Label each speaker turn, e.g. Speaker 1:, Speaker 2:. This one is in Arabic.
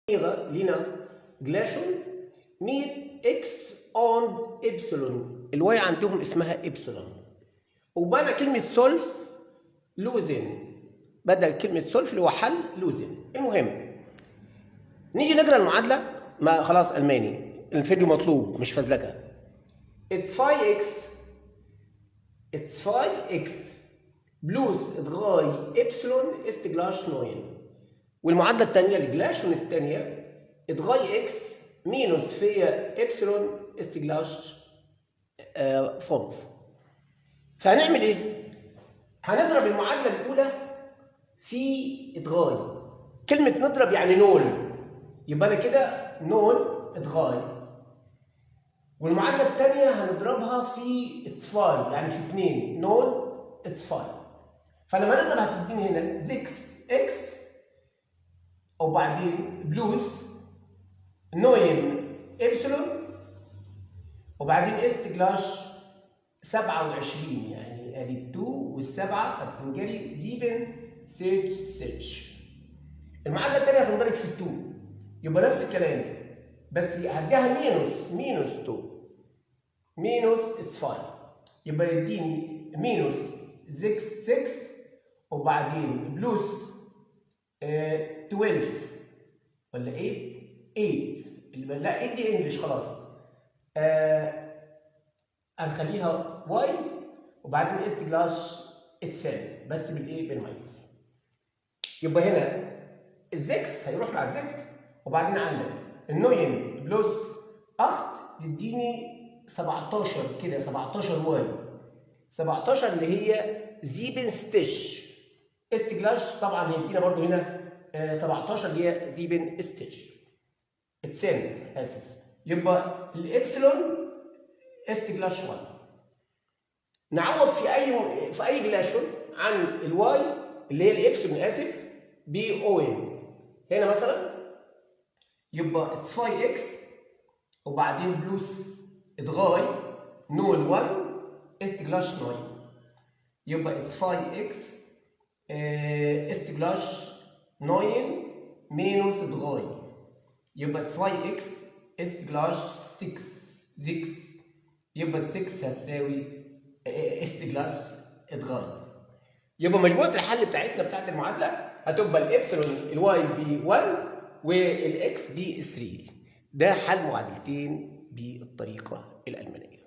Speaker 1: لينا جلاشون ميت اكس اون ابسلون، الواي عندهم اسمها ابسلون، وبعد كلمه سولف لوزن، بدل كلمه سولف اللي هو حل لوزن. المهم نيجي نقرا المعادله. ما خلاص الماني، الفيديو مطلوب مش فزلكه. اتس 5x بلوس 3 ابسلون است جلاش 9، والمعادله الثانيه لجلاشون الثانيه 3 اكس مينوس فيا ابسلون است جلاش 5. فهنعمل ايه؟ هنضرب المعادله الاولى في اتغاي. كلمه نضرب يعني نول، يبقى انا كده نول اتغاي. والمعادله الثانيه هنضربها في اتصفاي، يعني في 2 نول اتصفاي. فلما نضرب هتديني هنا 6 اكس وبعدين بلوس 9 ابسلون وبعدين اس جلاش 27، يعني ادي 2 والسبعه فتنجري 7 المعادله الثانيه هتنضرب في 2، يبقى نفس الكلام بس هديها مينوس 2 مينوس اتس 5، يبقى يديني مينوس 6 وبعدين بلوس 12 ولا 8 اللي لا 8 دي انجلش خلاص. هنخليها واي وبعدين اس جلاش اتساوي بس بالايه؟ بالماينس. يبقى هنا الزكس هيروح مع الزكس، وبعدين عندك النوين بلس 8 تديني 17 كده، 17 واي 17 اللي هي 7 است جلاش. طبعا هيدينا برضو هنا 17 اللي هي 7 اتساوي اسف. يبقى الابسلون است جلاش 1. نعوض في اي جلاشون عن الواي اللي هي الابسلون اسف بي او ان. هنا مثلا يبقى 5 اكس وبعدين بلوس ادغاي نول 1 است جلاش 9، يبقى 5 اكس است جلاش 9 مينوس ادغاي، يبقى 5 اكس است جلاش 6 يبقى 6 هتساوي است جلاش ادغاي. يبقى مجموعه الحل بتاعتنا بتاعت المعادله هتبقى الابسلون الواي ب 1 والاكس ب 3. ده حل معادلتين بالطريقه الالمانيه.